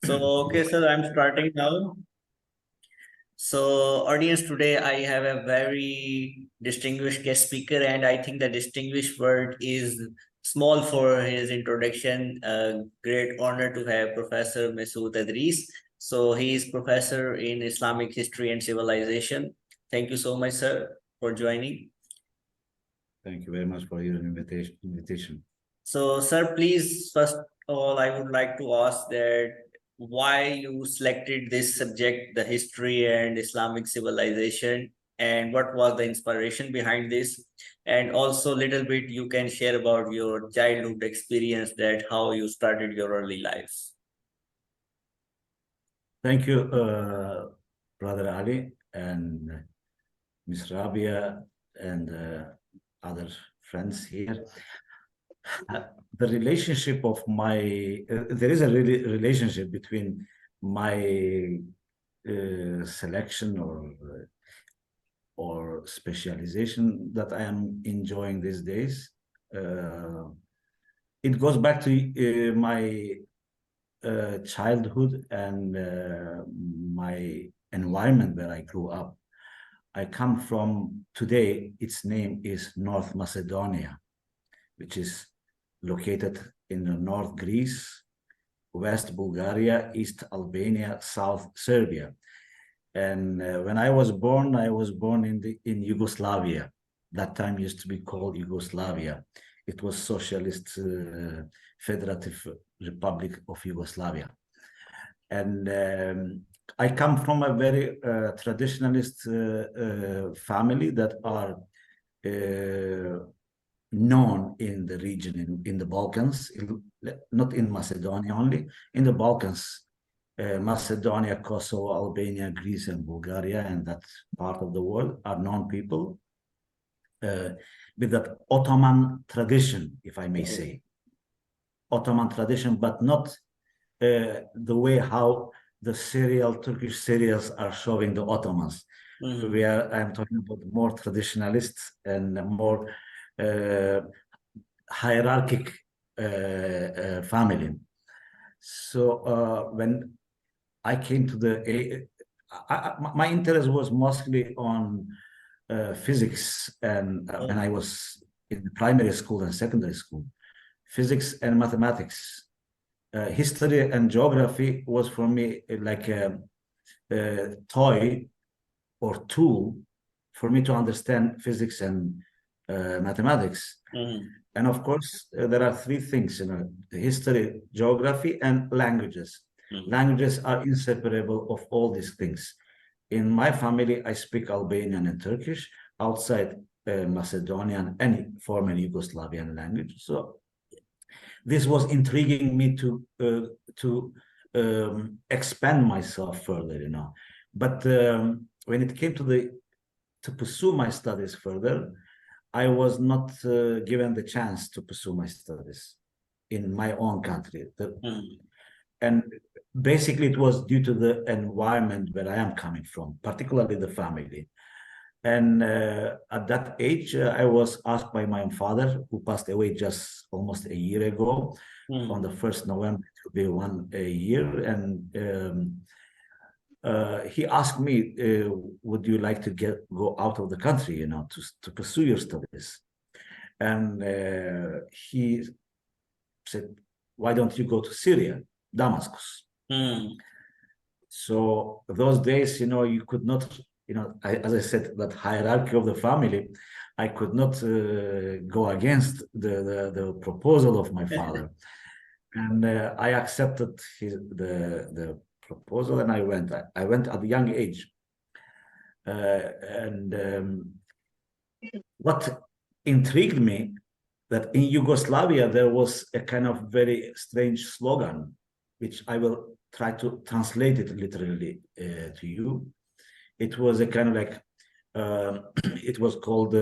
Okay, sir, I'm starting now. So, audience, today I have a very distinguished guest speaker, and I think the distinguished word is small for his introduction. A great honor to have Professor Mesut Idriz. So, he is professor in Islamic history and civilization. Thank you so much, sir, for joining. Thank you very much for your invitation. So, sir, please, first of all, I would like to ask that why you selected this subject, the history and Islamic civilization, and what was the inspiration behind this? And also, little bit you can share about your childhood experience, that how you started your early lives. Thank you, Brother Ali and Miss Rabia and other friends here. The relationship of there is a relationship between my selection or specialization that I am enjoying these days. It goes back to my childhood and my environment where I grew up. I come from, today, its name is North Macedonia, which is located in the North Greece, West Bulgaria, East Albania, South Serbia. And when I was born in Yugoslavia. That time used to be called Yugoslavia. It was Socialist Federative Republic of Yugoslavia. And I come from a very traditionalist family that are known in the region, in the Balkans, not in Macedonia only, in the Balkans, Macedonia, Kosovo, Albania, Greece, and Bulgaria, and that part of the world are known people with that Ottoman tradition, if I may say. Ottoman tradition, but not the way how the Turkish serials are showing the Ottomans. I'm talking about more traditionalists and more hierarchic family. So when I came to my interest was mostly on physics, and when I was in primary school and secondary school, physics and mathematics. History and geography was for me like a toy or tool for me to understand physics and mathematics. And of course, there are three things, history, geography, and languages. Languages are inseparable of all these things. In my family, I speak Albanian and Turkish. Outside Macedonian, any former Yugoslavian language. So this was intriguing me to expand myself further, But when it came to pursue my studies further, I was not given the chance to pursue my studies in my own country. And basically, it was due to the environment where I am coming from, particularly the family. And at that age, I was asked by my father, who passed away just almost a year ago, on the 1st November, it will be 1 year. And he asked me, would you like to go out of the country, to pursue your studies? And he said, why don't you go to Syria, Damascus? So those days, you could not, as I said, that hierarchy of the family, I could not go against the proposal of my father. And I accepted the proposal, and I went. I went at a young age. What intrigued me, that in Yugoslavia, there was a kind of very strange slogan, which I will try to translate it literally to you. It was a kind of like, it was called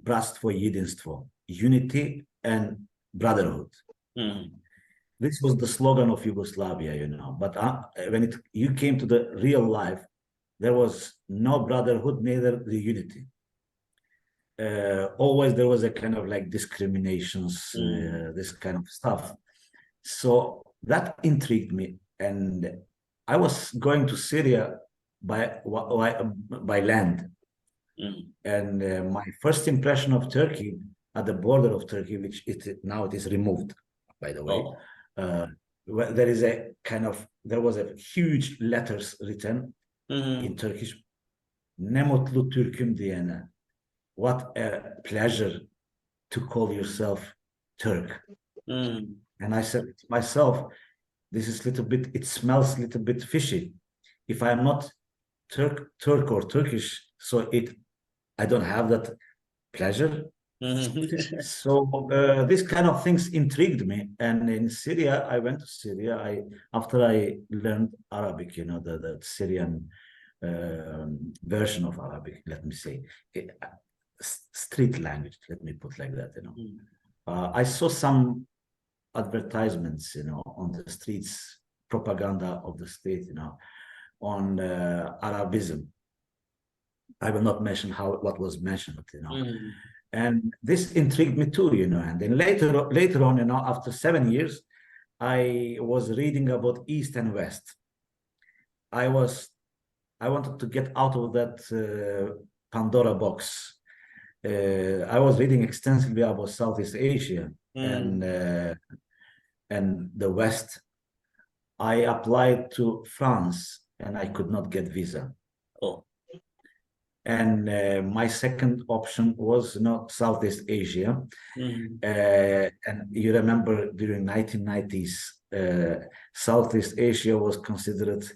Bratstvo Jedinstvo, unity and brotherhood. This was the slogan of Yugoslavia, But when you came to the real life, there was no brotherhood, neither the unity. always there was a kind of like discriminations, this kind of stuff. So that intrigued me, and I was going to Syria by land, and my first impression of Turkey at the border of Turkey, which now it is removed, by the way. Oh. There is a kind of there was a huge letters written in Turkish, "Ne mutlu Türk'üm diyene." What a pleasure to call yourself Turk. And I said to myself, this is a little bit, it smells a little bit fishy. If I'm not Turk or Turkish, so I don't have that pleasure. So these kind of things intrigued me. And in Syria, I went to Syria. After I learned Arabic, the Syrian version of Arabic, let me say, street language, let me put like that, I saw some advertisements, on the streets, propaganda of the state, on Arabism. I will not mention what was mentioned, and this intrigued me too, and then later on, after 7 years, I was reading about East and West. I wanted to get out of that Pandora box. I was reading extensively about Southeast Asia and the West. I applied to France and I could not get visa. Oh. And my second option was Southeast Asia. And you remember during 1990s, Southeast Asia was considered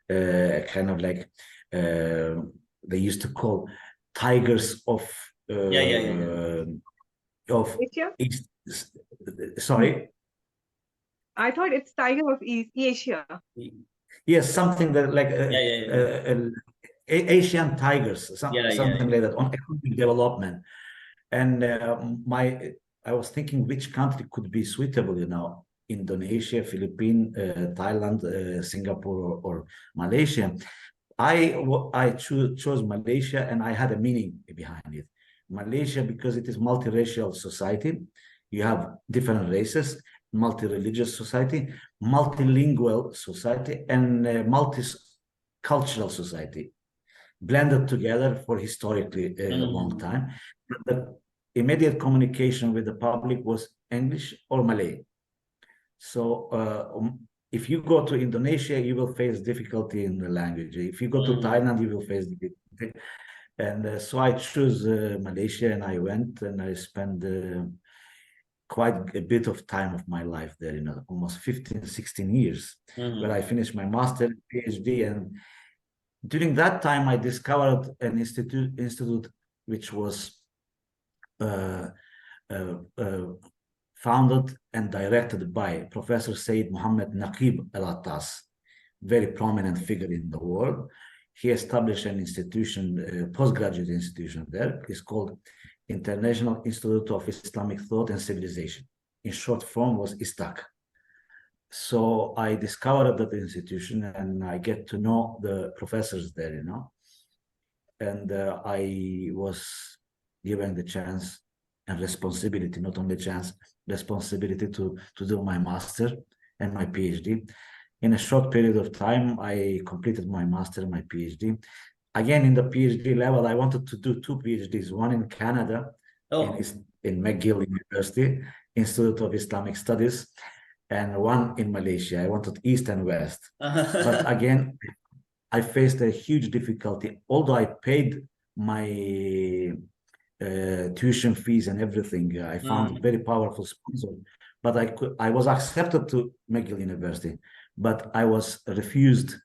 kind of like they used to call tigers of of Asia? East. Sorry. I thought it's Tiger of East Asia. Yes, something that like Asian tigers, something like that, on economic development. And I was thinking which country could be suitable, Indonesia, Philippines, Thailand, Singapore, or Malaysia. I chose Malaysia, and I had a meaning behind it. Malaysia, because it is multiracial society. You have different races, multi-religious society, multilingual society, and multicultural society, blended together for historically a long time. The immediate communication with the public was English or Malay. So if you go to Indonesia, you will face difficulty in the language. If you go to Thailand, you will face difficulty. And so I chose Malaysia, and I went and I spent quite a bit of time of my life there, almost 15, 16 years, where I finished my master, PhD. And during that time, I discovered an institute which was founded and directed by Professor Sayyid Muhammad Naqib Al-Attas, very prominent figure in the world. He established an institution, postgraduate institution there. It's called International Institute of Islamic Thought and Civilization. In short form was ISTAC. So I discovered that institution, and I get to know the professors there, and I was given the chance and responsibility, not only chance, responsibility to do my master and my PhD. In a short period of time, I completed my master and my PhD. Again, in the PhD level, I wanted to do 2 PhDs, one in Canada, in McGill University, Institute of Islamic Studies, and one in Malaysia. I wanted East and West. But again, I faced a huge difficulty. Although I paid my tuition fees and everything, I found a very powerful sponsor. But I was accepted to McGill University, but I was refused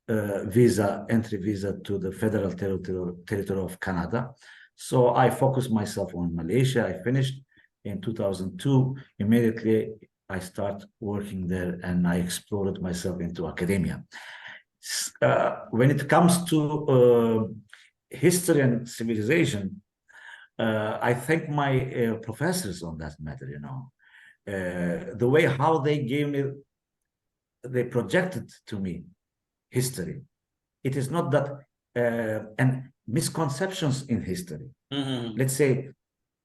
entry visa to the federal territory of Canada. So I focused myself on Malaysia. I finished in 2002. Immediately, I started working there, and I explored myself into academia. When it comes to history and civilization, I thank my professors on that matter, the way how they projected to me history. It is not that, and misconceptions in history. Let's say,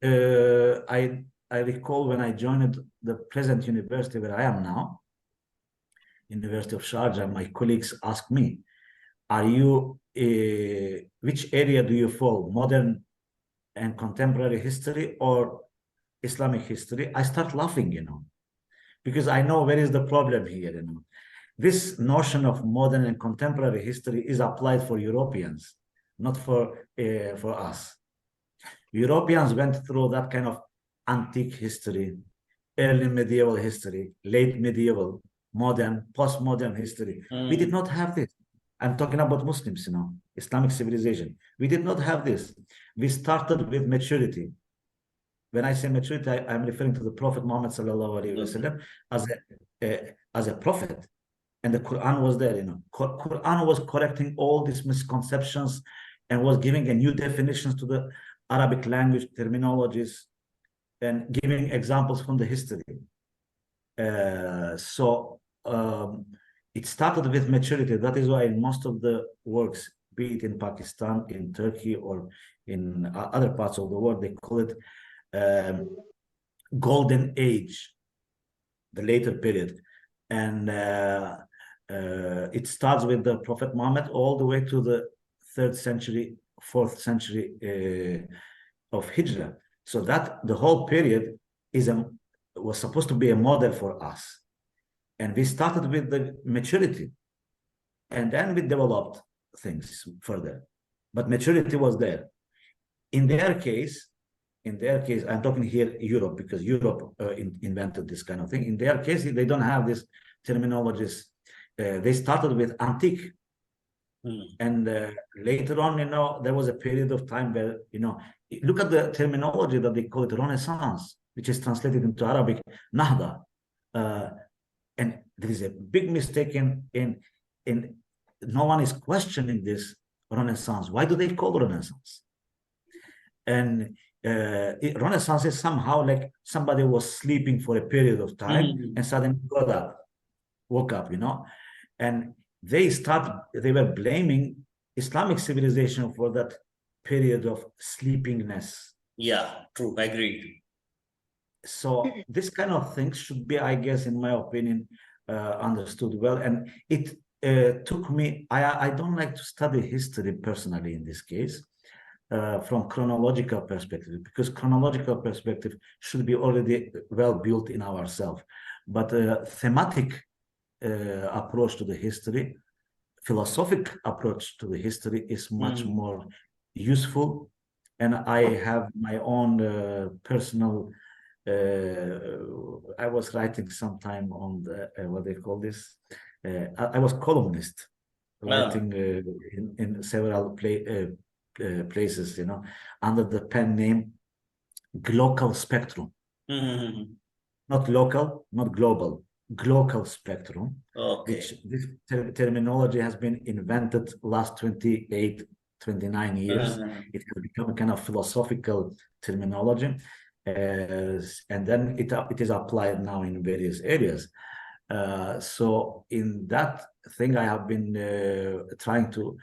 I recall when I joined the present university where I am now, University of Sharjah, my colleagues asked me, are you, which area do you fall, modern and contemporary history or Islamic history? I start laughing, because I know where is the problem here, This notion of modern and contemporary history is applied for Europeans, not for us. Europeans went through that kind of antique history, early medieval history, late medieval, modern, postmodern history. We did not have this. I'm talking about Muslims, Islamic civilization. We did not have this. We started with maturity. When I say maturity, I'm referring to the Prophet Muhammad sallallahu alaihi wasallam as a prophet, and the Quran was there. Quran was correcting all these misconceptions and was giving a new definitions to the Arabic language terminologies and giving examples from the history. So it started with maturity. That is why in most of the works, be it in Pakistan, in Turkey, or in other parts of the world, they call it golden age, the later period. And it starts with the Prophet Muhammad all the way to the 3rd century, 4th century of Hijrah. So that the whole period was supposed to be a model for us. And we started with the maturity, and then we developed things further. But maturity was there. In their case, I'm talking here Europe, because Europe invented this kind of thing. In their case, they don't have these terminologies. They started with antique. And later on, there was a period of time where, look at the terminology that they call it Renaissance, which is translated into Arabic, Nahda. And there is a big mistake in no one is questioning this Renaissance. Why do they call Renaissance? And Renaissance is somehow like somebody was sleeping for a period of time and suddenly woke up, and they were blaming Islamic civilization for that period of sleepiness. Yeah, true. I agree. So this kind of things should be, I guess, in my opinion, understood well. And it took me, I don't like to study history personally in this case, from chronological perspective, because chronological perspective should be already well built in ourselves. But thematic approach to the history, philosophic approach to the history is much more useful. And I have my own personal, I was writing sometime on the, what they call this, I was columnist, writing in several places, under the pen name Glocal Spectrum. Not local, not global, glocal spectrum. Okay. Which this terminology has been invented last 28, 29 years. It has become a kind of philosophical terminology. And then it is applied now in various areas. So in that thing, I have been trying to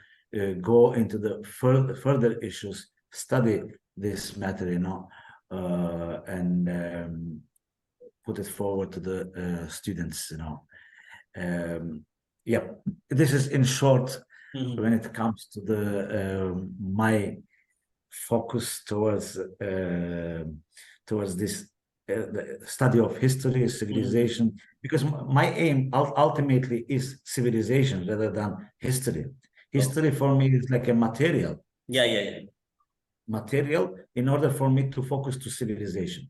go into the further issues, study this matter, and put it forward to the students, yeah, this is in short when it comes to the my focus towards this the study of history, civilization, because my aim ultimately is civilization rather than history. History for me is like a material. Material in order for me to focus to civilization.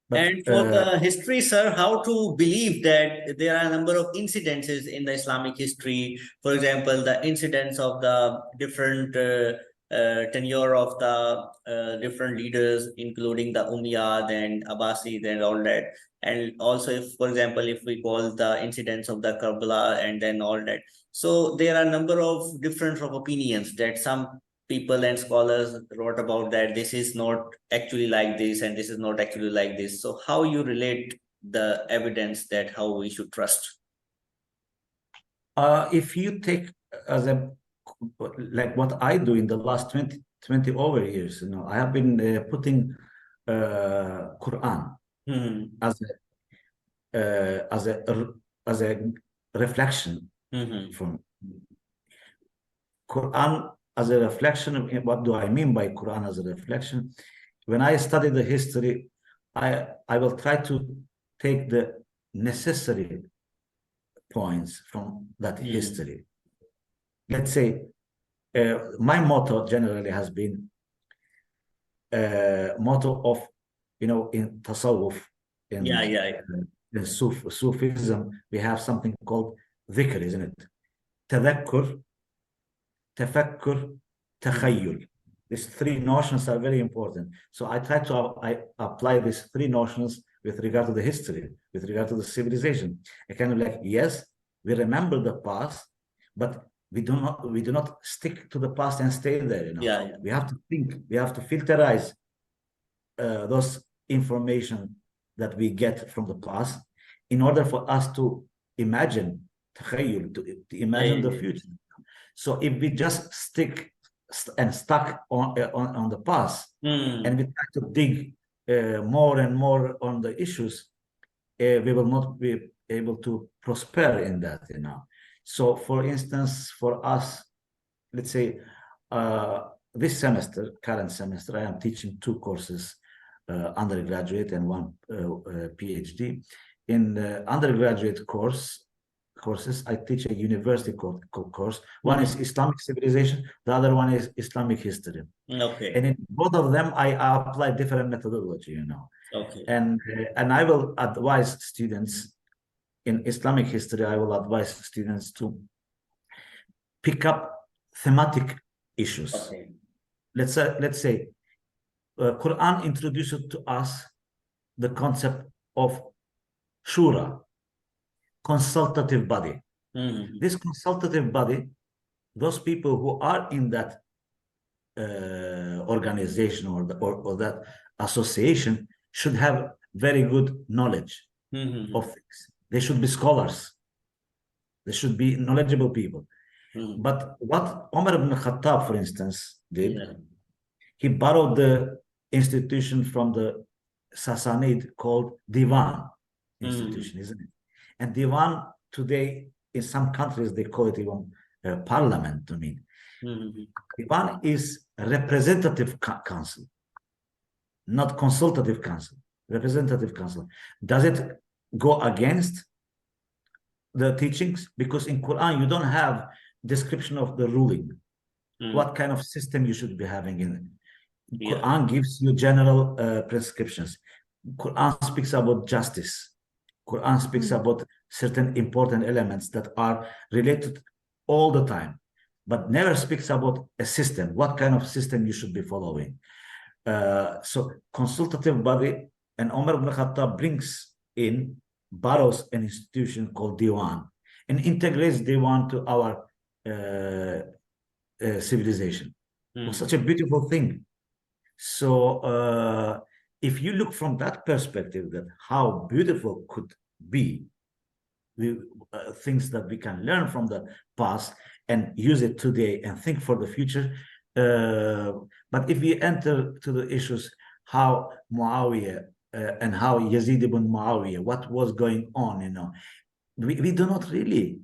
But, and for the history, sir, how to believe that there are a number of incidences in the Islamic history? For example, the incidents of the different tenure of the different leaders, including the Umayyad and Abbasid and all that. And also, if, for example, if we call the incidents of the Karbala and then all that. So there are a number of different opinions that some people and scholars wrote about that this is not actually like this and this is not actually like this. So how you relate the evidence that how we should trust? If you take as a, like what I do in the last 20 over years, I have been putting Quran Hmm. as a reflection Hmm. from Quran as a reflection. What do I mean by Quran as a reflection? When I study the history, I will try to take the necessary points from that history. Let's say my motto generally has been motto of, in tasawwuf, in Sufism, we have something called dhikr, isn't it? Tadakkur, tafakkur, takhayyul. These three notions are very important. So I try to apply these three notions with regard to the history, with regard to the civilization. I kind of like, yes, we remember the past, but we do not stick to the past and stay there. We have to think, we have to filterize those information that we get from the past in order for us to imagine, to imagine the future. So if we just stuck on the past, and we try to dig more and more on the issues, we will not be able to prosper in that. So for instance, for us, let's say this semester, current semester, I am teaching two courses, undergraduate and one PhD. In the undergraduate courses, I teach a university course. One is Islamic civilization, the other one is Islamic history. Okay. And in both of them, I apply different methodology, Okay. And I will advise students in Islamic history. I will advise students to pick up thematic issues. Okay. Let's say Quran introduced to us the concept of shura, consultative body. This consultative body, those people who are in that organization or that association should have very good knowledge of things. They should be scholars. They should be knowledgeable people. But what Umar ibn Khattab, for instance, did, he borrowed the institution from the Sassanid called Divan institution, isn't it? And Divan today, in some countries, they call it even parliament to me. Divan is a representative council, not consultative council, representative council. Does it go against the teachings? Because in Quran, you don't have description of the ruling, what kind of system you should be having in it. Quran gives you general prescriptions. Quran speaks about justice. Quran speaks about certain important elements that are related all the time, but never speaks about a system, what kind of system you should be following. So consultative body, and Umar ibn Khattab borrows an institution called Diwan and integrates Diwan to our civilization. It was such a beautiful thing. So if you look from that perspective, that how beautiful could be the things that we can learn from the past and use it today and think for the future. But if we enter to the issues, how Muawiyah and how Yazid ibn Muawiyah, what was going on, we do not really.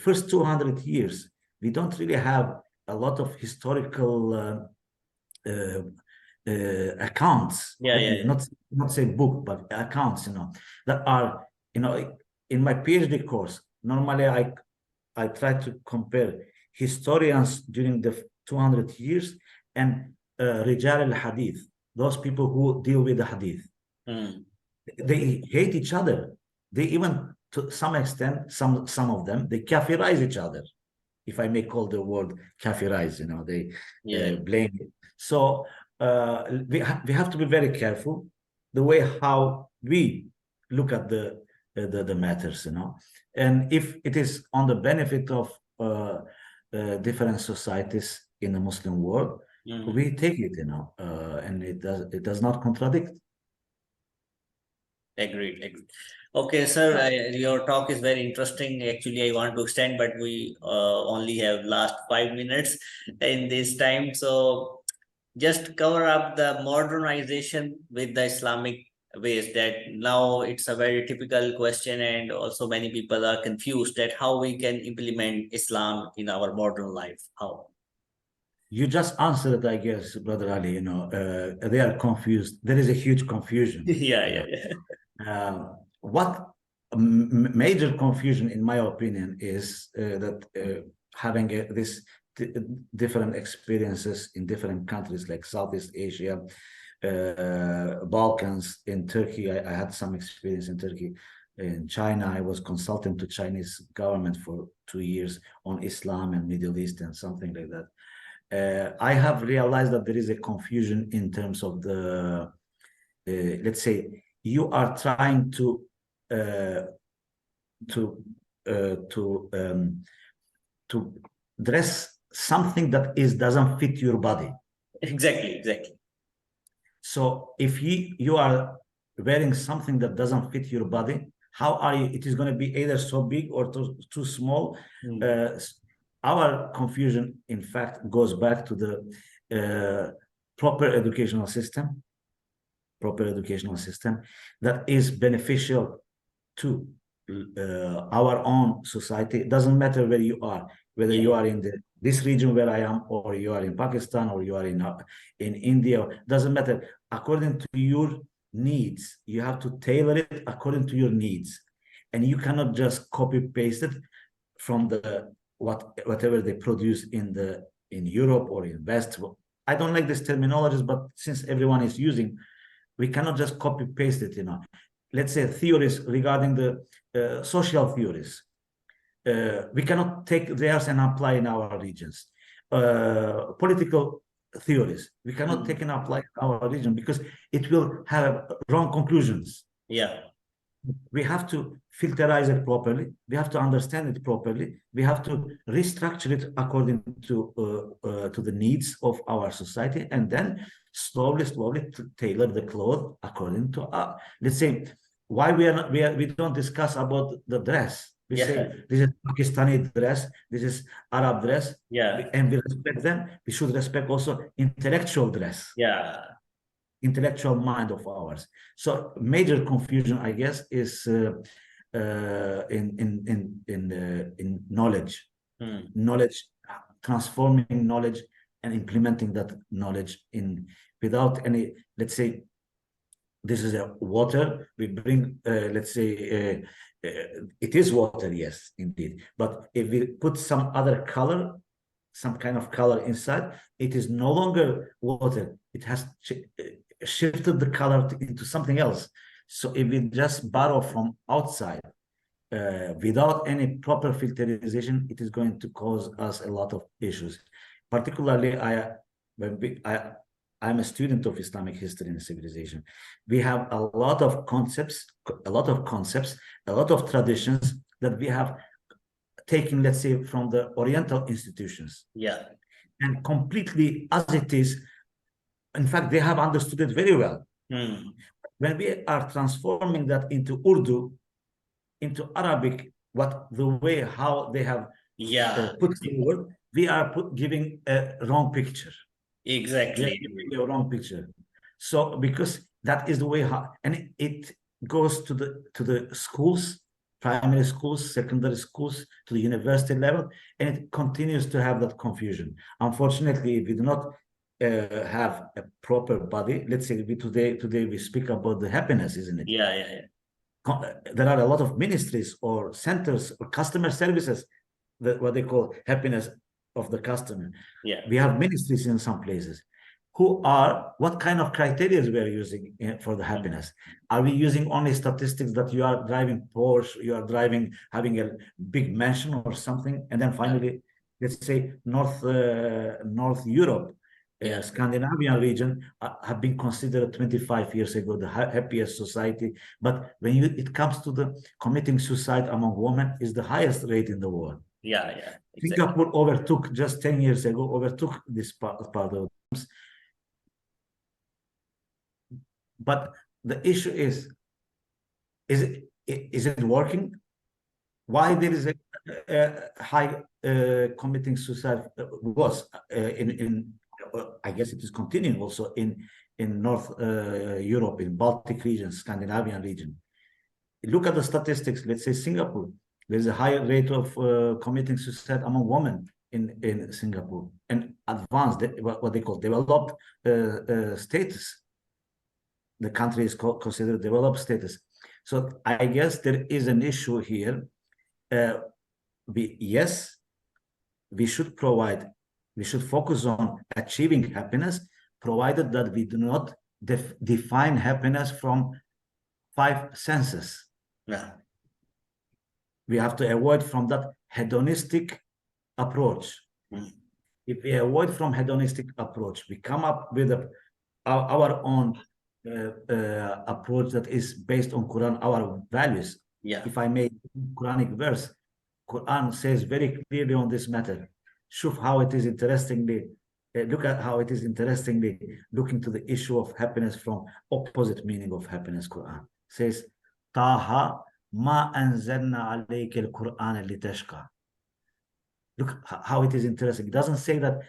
First 200 years, we don't really have a lot of historical accounts. Not say book, but accounts, that are, in my PhD course. Normally, I try to compare historians during the 200 years and Rijal al-Hadith, those people who deal with the Hadith. They hate each other. They even, to some extent, some of them, they kafirize each other, if I may call the word kafirize. They blame it. So we have to be very careful the way how we look at the matters, and if it is on the benefit of different societies in the Muslim world, we take it, and it does not contradict. Agreed, agreed. Okay, sir, your talk is very interesting. Actually, I want to extend, but we only have last 5 minutes in this time. So just cover up the modernization with the Islamic ways, that now it's a very typical question, and also many people are confused that how we can implement Islam in our modern life. How? You just answered it, I guess, Brother Ali. They are confused. There is a huge confusion. Yeah, yeah, yeah. What major confusion, in my opinion, is that having this different experiences in different countries like Southeast Asia, Balkans, in Turkey. I had some experience in Turkey. In China, I was consultant to Chinese government for 2 years on Islam and Middle East and something like that. I have realized that there is a confusion in terms of the, let's say, you are trying to uh, to uh, to um, to dress something that doesn't fit your body. Exactly, exactly. So if you are wearing something that doesn't fit your body, how are you? It is going to be either so big or too small. Our confusion, in fact, goes back to the proper educational system that is beneficial to our own society. It doesn't matter where you are, whether you are in this region where I am, or you are in Pakistan, or you are in India. Doesn't matter. According to your needs, you have to tailor it according to your needs, and you cannot just copy paste it from the whatever they produce in Europe or in West. I don't like this terminologies, but since everyone is using, we cannot just copy paste it. Let's say theories regarding the social theories. We cannot take theirs and apply in our regions. Political theories, we cannot take and apply in our region because it will have wrong conclusions. Yeah. We have to filterize it properly. We have to understand it properly. We have to restructure it according to the needs of our society, and then slowly to tailor the cloth according to let's say, why we don't discuss about the dress. We say this is Pakistani dress, this is Arab dress, and we respect them. We should respect also intellectual dress. Intellectual mind of ours. So major confusion, I guess, is in knowledge, transforming knowledge and implementing that knowledge without any, let's say, this is a water. We bring, let's say, it is water, yes, indeed. But if we put some other color, some kind of color inside, it is no longer water. It has shifted the color into something else. So if we just borrow from outside without any proper filterization, it is going to cause us a lot of issues. Particularly, I'm a student of Islamic history and civilization. We have a lot of concepts, a lot of traditions that we have taken, let's say, from the Oriental institutions. And completely as it is. In fact, they have understood it very well. When we are transforming that into Urdu, into Arabic, how they have put forward, we are giving a wrong picture. Exactly. A wrong picture. So because that is the way and it goes to the schools, primary schools, secondary schools, to the university level, and it continues to have that confusion. Unfortunately, we do not have a proper body. Let's say today we speak about the happiness, isn't it? There are a lot of ministries or centers or customer services, what they call happiness of the customer. We have ministries in some places. What kind of criteria we are using for the happiness? Are we using only statistics that you are driving Porsche, you are having a big mansion or something, and then finally, let's say North Europe, Scandinavian region have been considered 25 years ago the happiest society, but when it comes to the committing suicide among women, is the highest rate in the world. Exactly. Singapore overtook just 10 years ago this part of. But the issue is Is it working? Why there is a high committing suicide was in I guess it is continuing also in North Europe, in Baltic region, Scandinavian region. Look at the statistics. Let's say Singapore. There's a higher rate of committing suicide among women in Singapore, and advanced, what they call developed status. The country is considered developed status. So I guess there is an issue here. Yes, we should focus on achieving happiness, provided that we do not define happiness from 5 senses. Yeah. We have to avoid from that hedonistic approach. If we avoid from hedonistic approach, we come up with our own approach that is based on Quran, our values. Yeah. If I may, Quranic verse, Quran says very clearly on this matter. Shuf how it is interestingly, look at how it is interestingly looking to the issue of happiness from opposite meaning of happiness. Quran says, Taha ma anzalna alayka al-Quran litashqa. Look how it is interesting. It doesn't say that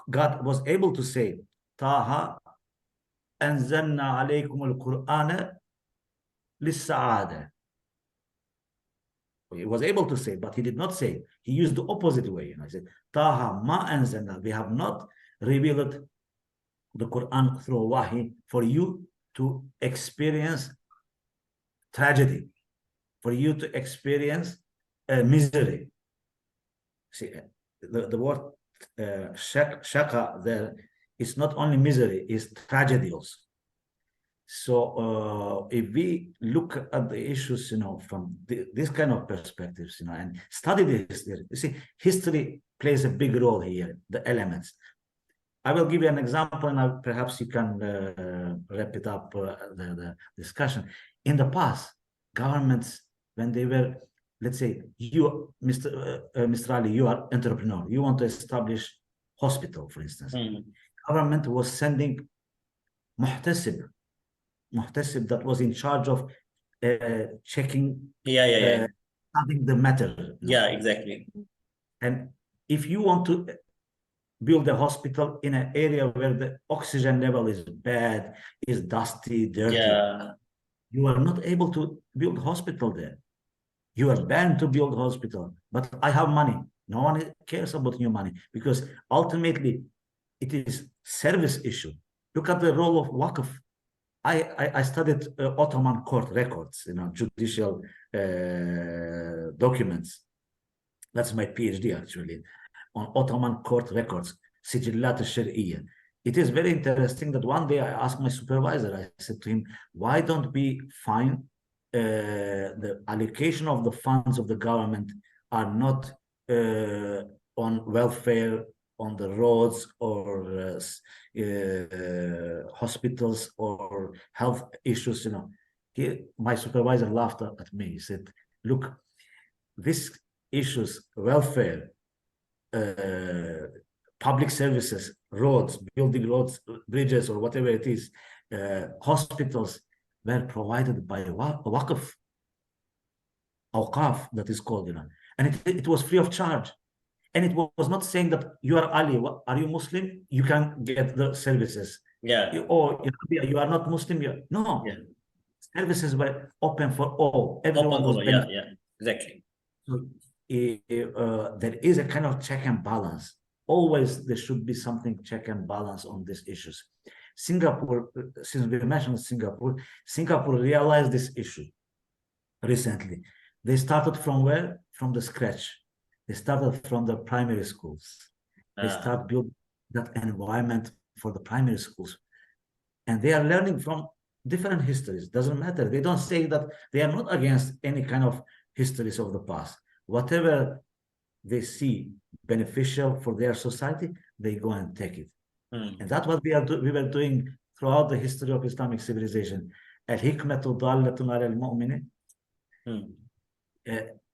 God was able to say, Taha anzalna alaykum al-Quran lis-sa'ada. He was able to say, but he did not say. He used the opposite way. He said, Taha ma anzalna. We have not revealed the Quran through wahi for you to experience tragedy, for you to experience misery. See, the word shaka there is not only misery, it's tragedy also. So if we look at the issues, from this kind of perspectives, and study the history, you see, history plays a big role here, the elements. I will give you an example, and perhaps you can wrap it up, the discussion. In the past, governments, when they were, let's say, you, Mr. Ali, you are entrepreneur, you want to establish hospital, for instance. Government was sending muhtasib that was in charge of checking, studying the matter. Yeah, exactly. And if you want to build a hospital in an area where the oxygen level is bad, is dusty, dirty, you are not able to build hospital there. You are banned to build hospital. But I have money. No one cares about your money, because ultimately it is service issue. Look at the role of Waqf. I studied Ottoman court records, judicial documents. That's my PhD actually, on Ottoman court records, Sijillat al-Shar'iyya. It is very interesting that one day I asked my supervisor, I said to him, why don't we find the allocation of the funds of the government are not on welfare, on the roads, or hospitals, or health issues, my supervisor laughed at me. He said, look, these issues, welfare, public services, roads, building roads, bridges, or whatever it is, hospitals, were provided by Waqf, Awqaf, that is called, and it was free of charge. And it was not saying that you are Ali, are you Muslim? You can get the services. Or you are not Muslim. No. Services were open for all. Everyone was exactly. So there is a kind of check and balance. Always there should be something check and balance on these issues. Singapore, since we mentioned Singapore realized this issue recently. They started from where? From the scratch. They started from the primary schools. They start building that environment for the primary schools. And they are learning from different histories. Doesn't matter. They don't say that they are not against any kind of histories of the past. Whatever they see beneficial for their society, they go and take it. And that's what we were doing throughout the history of Islamic civilization. Al-hikmatu dallatun ala al-mu'minin.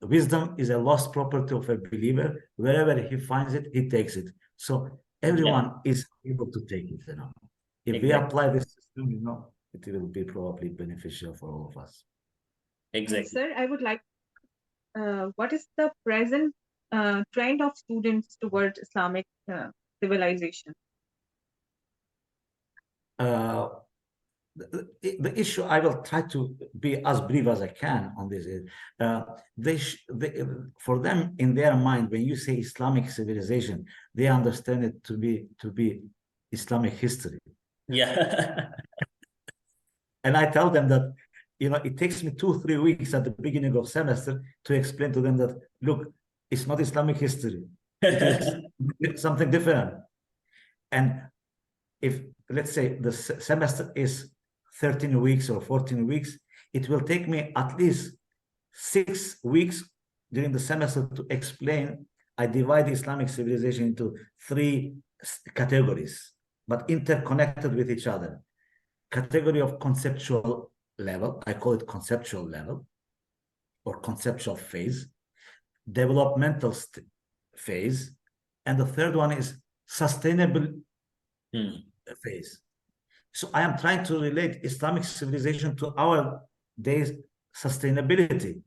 Wisdom is a lost property of a believer. Wherever he finds it, he takes it. So everyone is able to take it. If we apply this system, it will be probably beneficial for all of us. Exactly. Sir, I would like, what is the present trend of students towards Islamic civilization? The issue, I will try to be as brief as I can on this, is for them, in their mind, when you say Islamic civilization, they understand it to be Islamic history. Yeah. And I tell them that, it takes me 2-3 weeks at the beginning of semester to explain to them that, look, it's not Islamic history. It is something different. And if, let's say, the semester is 13 weeks or 14 weeks, it will take me at least 6 weeks during the semester to explain. I divide Islamic civilization into 3 categories, but interconnected with each other. Category of conceptual level, I call it conceptual level or conceptual phase, developmental phase, and the third one is sustainable phase. So I am trying to relate Islamic civilization to our days sustainability.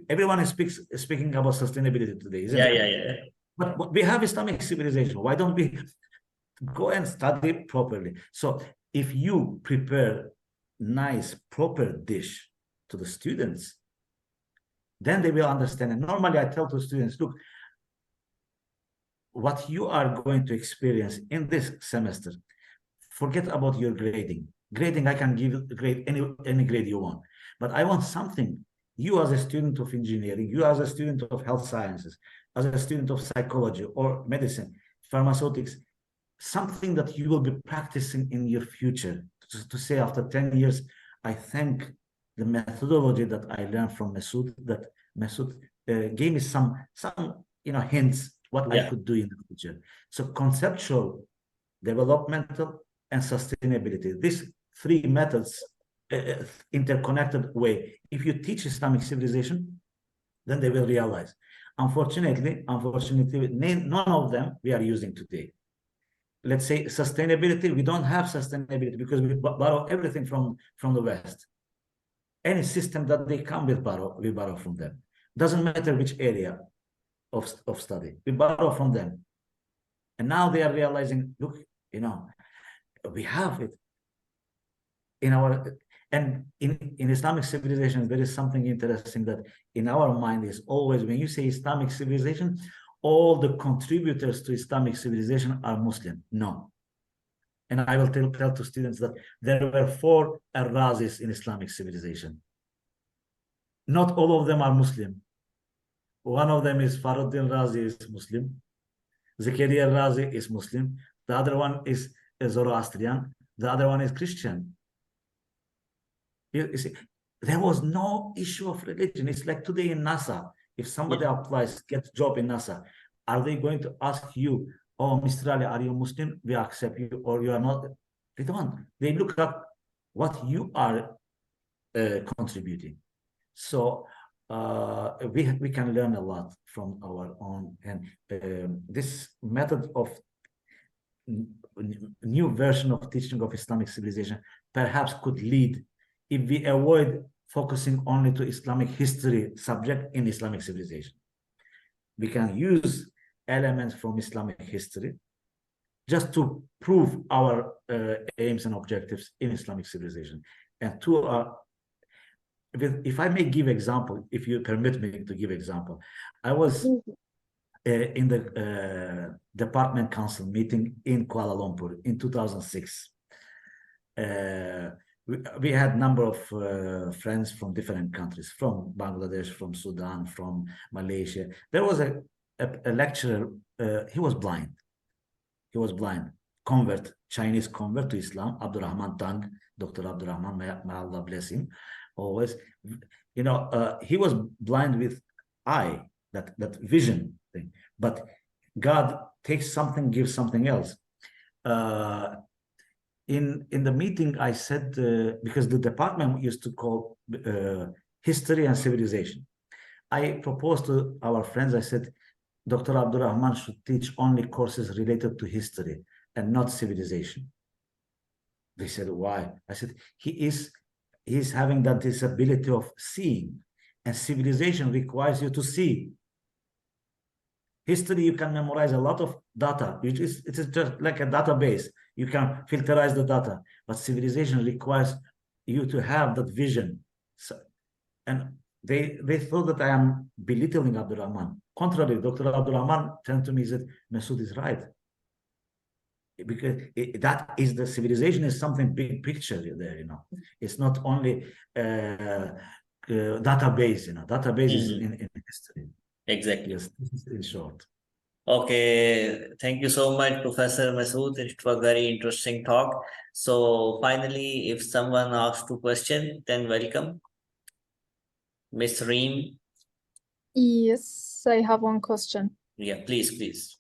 Everyone is speaking about sustainability today, isn't it? Yeah. But we have Islamic civilization. Why don't we go and study properly? So if you prepare nice, proper dish to the students, then they will understand. And normally I tell to students, look, what you are going to experience in this semester, forget about your grading. Grading, I can give grade any grade you want, but I want something. You as a student of engineering, you as a student of health sciences, as a student of psychology or medicine, pharmaceutics, something that you will be practicing in your future. To say after 10 years, I thank the methodology that I learned from Mesut, that Mesut gave me some hints what I could do in the future. So conceptual, developmental, and sustainability. These 3 methods, interconnected way. If you teach Islamic civilization, then they will realize. Unfortunately, none of them we are using today. Let's say sustainability, we don't have sustainability because we borrow everything from the West. Any system that they come with, we borrow from them. Doesn't matter which area of study, we borrow from them. And now they are realizing, look, we have it in our, and in Islamic civilization, there is something interesting that in our mind is always, when you say Islamic civilization, all the contributors to Islamic civilization are Muslim. No. And I will tell to students that there were 4 Ar-Razis in Islamic civilization. Not all of them are Muslim. One of them is Faruddin Razi is Muslim. Zakaria Razi is Muslim. The other one is Zoroastrian. The other one is Christian. You see, there was no issue of religion. It's like today in NASA. If somebody applies, gets a job in NASA, are they going to ask you, oh, Mr. Ali, are you Muslim? We accept you, or you are not? They don't. They look at what you are contributing. So we can learn a lot from our own. And this method of new version of teaching of Islamic civilization perhaps could lead, if we avoid focusing only to Islamic history subject in Islamic civilization. We can use elements from Islamic history just to prove our aims and objectives in Islamic civilization. And if I may give example, if you permit me to give example, I was in the department council meeting in Kuala Lumpur in 2006. We had a number of friends from different countries, from Bangladesh, from Sudan, from Malaysia. There was a lecturer, he was blind. He was blind, Chinese convert to Islam, Abdurrahman Tang, Dr. Abdurrahman, may Allah bless him, always. He was blind with eye, that vision thing. But God takes something, gives something else. In the meeting, I said, because the department used to call history and civilization, I proposed to our friends, I said, Dr. Abdurrahman should teach only courses related to history and not civilization. They said, why? I said, he's having that disability of seeing, and civilization requires you to see. History, you can memorize a lot of data. It is just like a database. You can filterize the data, but civilization requires you to have that vision. So, and they thought that I am belittling Abdul Rahman. Contrary, Dr. Abdul Rahman turned to me and said, Mesut is right. Because that is the civilization is something big picture there, you know. It's not only database, you know. Database is in history. Exactly. Yes, this is in short. Okay, thank you so much, Professor Masood. It was very interesting talk. So finally, if someone asks two questions, then welcome. Miss Reem. Yes, I have one question. Yeah, please.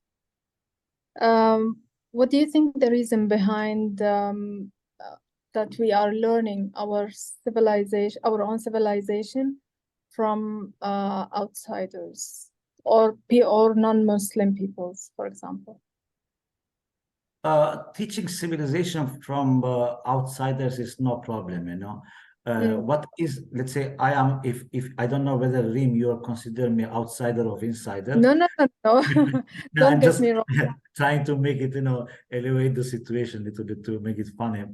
What do you think the reason behind that we are learning our civilization, our own civilization, from outsiders or non-Muslim peoples, for example? Teaching civilization from outsiders is no problem, you know. What is, let's say, I am, if I don't know whether Reem, you are considering me outsider or insider. No. No, Don't I'm get just me wrong. trying to make it, you know, elevate the situation a little bit to make it funny.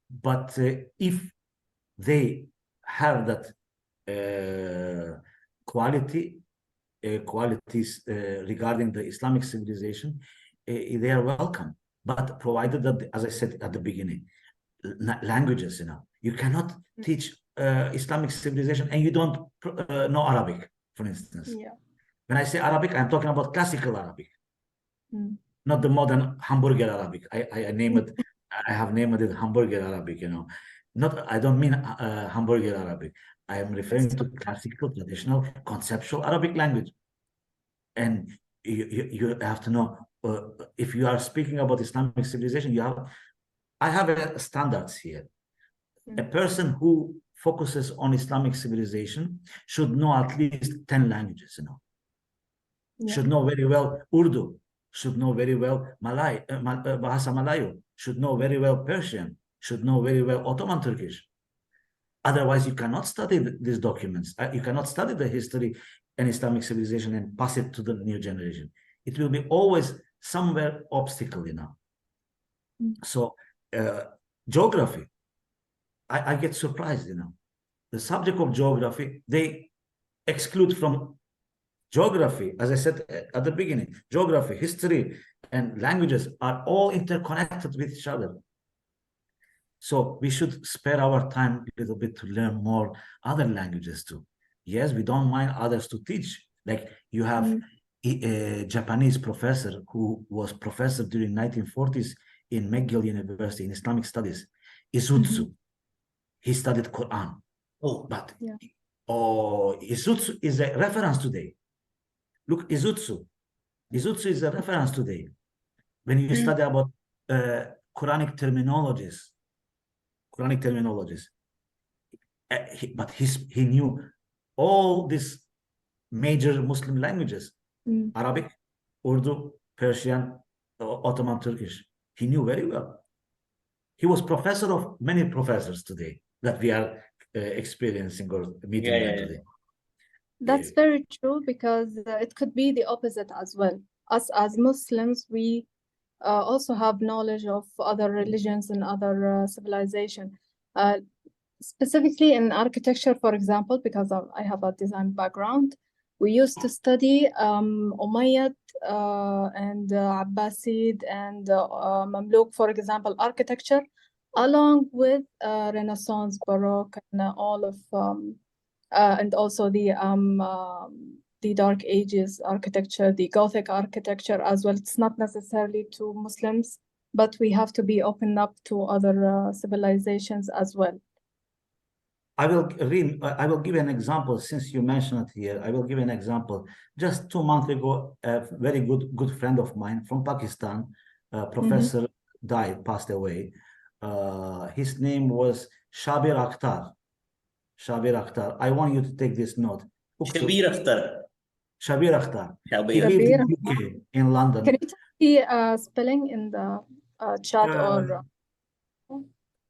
But if they have that qualities regarding the Islamic civilization, they are welcome. But provided that, as I said at the beginning, languages, you know, you cannot teach Islamic civilization and you don't know Arabic, for instance. Yeah. When I say Arabic, I'm talking about classical Arabic, not the modern hamburger Arabic. I name it. I have named it hamburger Arabic. You know, not. I don't mean hamburger Arabic. I am referring to classical, traditional, conceptual Arabic language. And you have to know if you are speaking about Islamic civilization. I have standards here. A person who focuses on Islamic civilization should know at least 10 languages. You know. Yeah. Should know very well Urdu, should know very well Bahasa Malayu, should know very well Persian, should know very well Ottoman Turkish. Otherwise, you cannot study these documents. You cannot study the history and Islamic civilization and pass it to the new generation. It will be always somewhere obstacle, you know. So geography, I get surprised, you know. The subject of geography, they exclude from geography, as I said at the beginning, geography, history, and languages are all interconnected with each other. So we should spare our time a little bit to learn more other languages too. Yes, we don't mind others to teach. Like you have a Japanese professor who was professor during 1940s in McGill University in Islamic Studies, Izutsu. He studied Quran. But Izutsu is a reference today. Look, Izutsu is a reference today. When you study about Quranic terminologies, but he knew all these major Muslim languages, Arabic, Urdu, Persian, Ottoman Turkish. He knew very well. He was professor of many professors today that we are experiencing or meeting them today. That's very true, because it could be the opposite as well. Us as Muslims, we also have knowledge of other religions and other civilization. Specifically in architecture, for example, because I have a design background, we used to study Umayyad and Abbasid and Mamluk, for example, architecture, along with Renaissance, Baroque, and all of and also the Dark Ages architecture, the Gothic architecture as well. It's not necessarily to Muslims, but we have to be open up to other civilizations as well. I will give an example since you mentioned it here. I will give an example. Just 2 months ago, a very good friend of mine from Pakistan, professor, passed away. His name was Shabir Akhtar. I want you to take this note. Shabir Akhtar. He lived in UK, in London. Can you tell me spelling in the chat or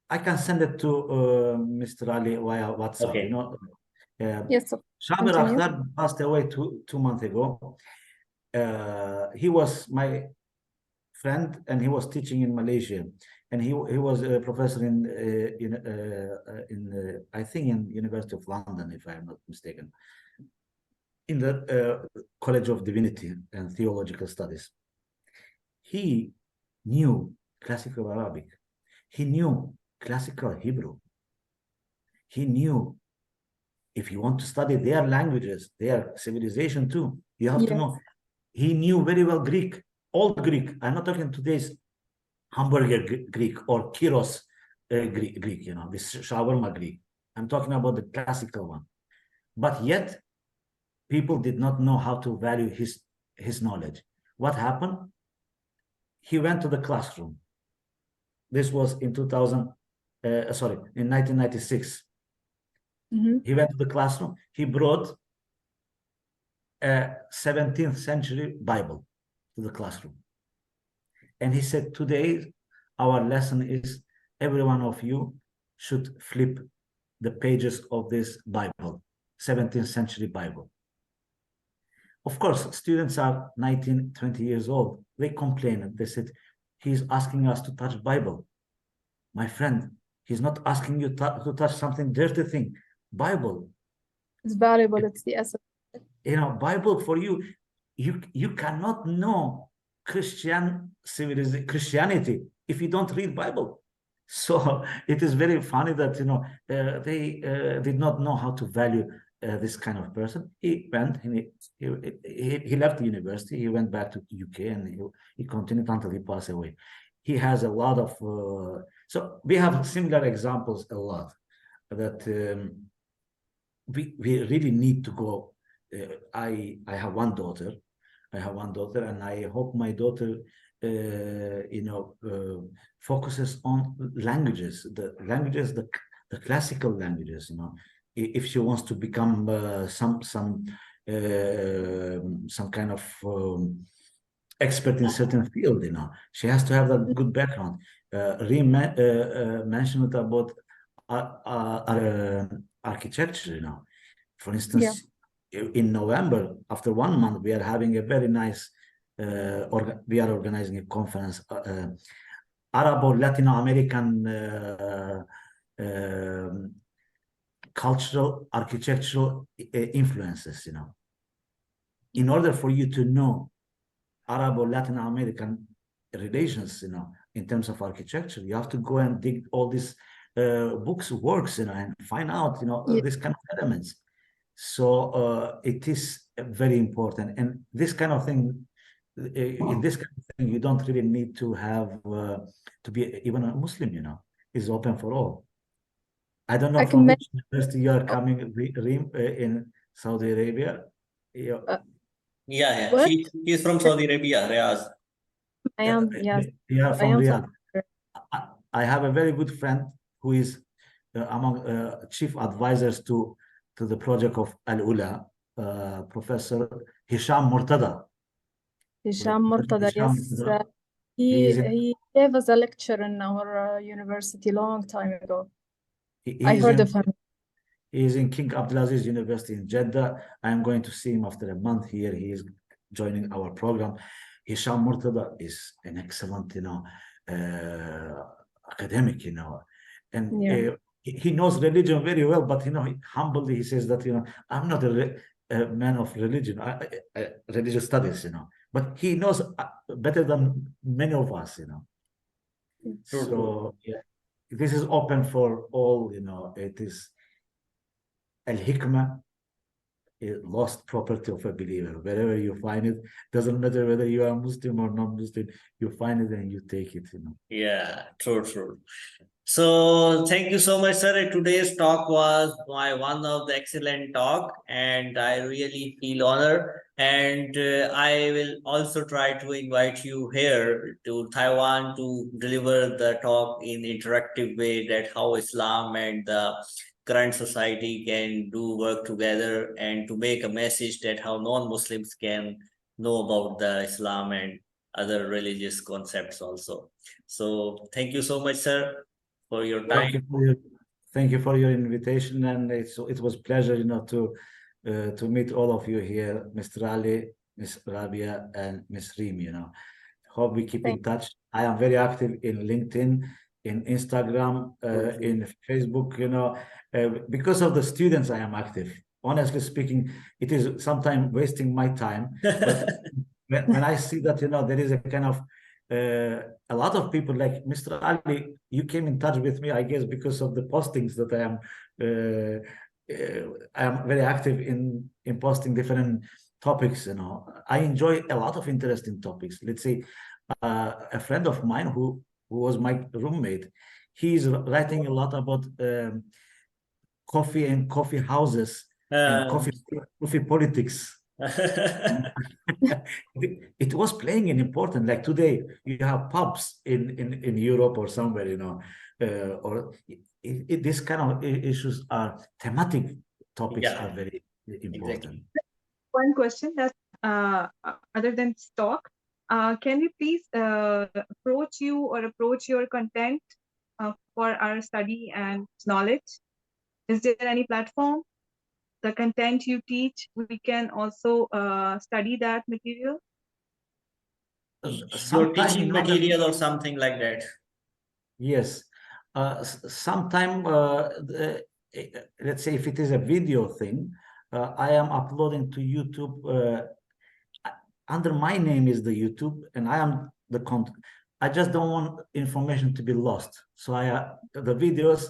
I can send it to Mr. Ali via WhatsApp. Okay. yes, Shabir continue. Akhtar passed away two months ago. He was my friend, and he was teaching in Malaysia, and he was a professor in I think in University of London, if I'm not mistaken, in the College of Divinity and Theological Studies. He knew classical Arabic. He knew classical Hebrew. He knew if you want to study their languages, their civilization too, you have to Yes. know. He knew very well Greek, old Greek. I'm not talking today's hamburger Greek or Kyros Greek, this shawarma Greek. I'm talking about the classical one. But yet, people did not know how to value his knowledge. What happened? He went to the classroom. This was in 1996. Mm-hmm. He went to the classroom. He brought a 17th century Bible to the classroom. And he said, today, our lesson is every one of you should flip the pages of this Bible, 17th century Bible. Of course, students are 19, 20 years old. They complain. They said, he's asking us to touch Bible. My friend, he's not asking you to touch something dirty thing. Bible. It's valuable. It's the essence. Bible for you, you cannot know Christianity if you don't read Bible. So it is very funny that they did not know how to value this kind of person. He went and he left the university. He went back to UK, and he continued until he passed away. He has a lot of so we have similar examples a lot that we really need to go. I have one daughter. And I hope my daughter focuses on languages, the classical languages. If she wants to become some kind of expert in certain field, she has to have that good background. Reem mentioned about architecture. For instance, in November, after 1 month, we are having a very nice, we are organizing a conference, Arabo-Latino American cultural, architectural influences, In order for you to know Arabo-Latin American relations, in terms of architecture, you have to go and dig all these books, works, and find out, this kind of elements. So it is very important, and this kind of thing, in this kind of thing, you don't really need to have to be even a Muslim. Is open for all. I don't know from which university you are coming, Reem, in Saudi Arabia. Yeah. He's from Saudi Arabia, Riyadh. I am, yes. You are from Riyadh. I have a very good friend who is among chief advisors to the project of Al-Ula, Professor Hisham Murtada. Hisham Murtada, yes. He gave us a lecture in our university long time ago. I heard of him. He is in King Abdulaziz University in Jeddah. I am going to see him after a month here. He is joining our program. Hisham Murtada is an excellent, academic, and he knows religion very well, but humbly he says that I'm not a man of religion, religious studies, but he knows better than many of us, So this is open for all, it is al-hikmah, lost property of a believer. Wherever you find it, doesn't matter whether you are Muslim or non-Muslim, you find it and you take it, Yeah, true. So thank you so much, sir. Today's talk was one of the excellent talk, and I really feel honored. And I will also try to invite you here to Taiwan to deliver the talk in interactive way, that how Islam and the current society can do work together, and to make a message that how non-Muslims can know about the Islam and other religious concepts also. So thank you so much, sir, for your Thank time. you for your, thank you for your invitation, and it was pleasure, to meet all of you here, Mr. Ali, Miss Rabia, and Miss Reem. Hope we keep in touch. I am very active in LinkedIn, in Instagram, in Facebook. Because of the students, I am active. Honestly speaking, it is sometimes wasting my time, but when I see that there is a kind of a lot of people like Mr. Ali, you came in touch with me, I guess, because of the postings that I am very active in posting different topics. I enjoy a lot of interesting topics. Let's say a friend of mine who was my roommate, he's writing a lot about coffee and coffee houses and coffee politics. It was playing an important, like today you have pubs in Europe or somewhere, or this kind of issues are thematic topics Yeah, are very important. exactly. One question that other than stock, can we please approach you or approach your content for our study and knowledge? Is there any platform? The content you teach, we can also study that material. Your Sometime teaching in order, material or something like that. yes, sometime let's say if it is a video thing, I am uploading to YouTube. Under my name is the YouTube, and I am the content. I just don't want information to be lost, so the videos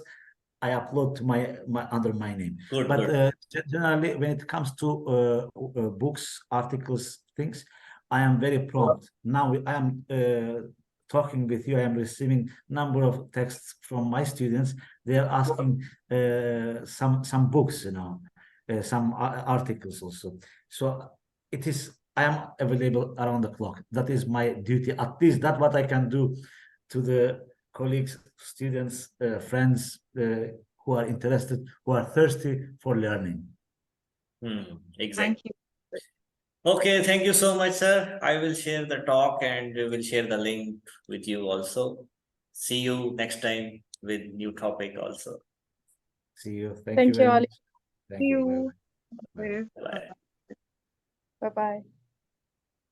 I upload to my under my name. Good, But good. generally, when it comes to books, articles, things, I am very prompt. Now I am talking with you. I am receiving number of texts from my students. They are asking some books, some articles also. So it is. I am available around the clock. That is my duty. At least that's what I can do to the colleagues, students, friends who are interested, who are thirsty for learning. Exactly. Thank you. Okay, thank you so much, sir. I will share the talk and we will share the link with you also. See you next time with new topic also. See you. Thank you Thank you, very Ali. much. Thank you. You. Bye-bye. Bye-bye. Bye. Bye-bye.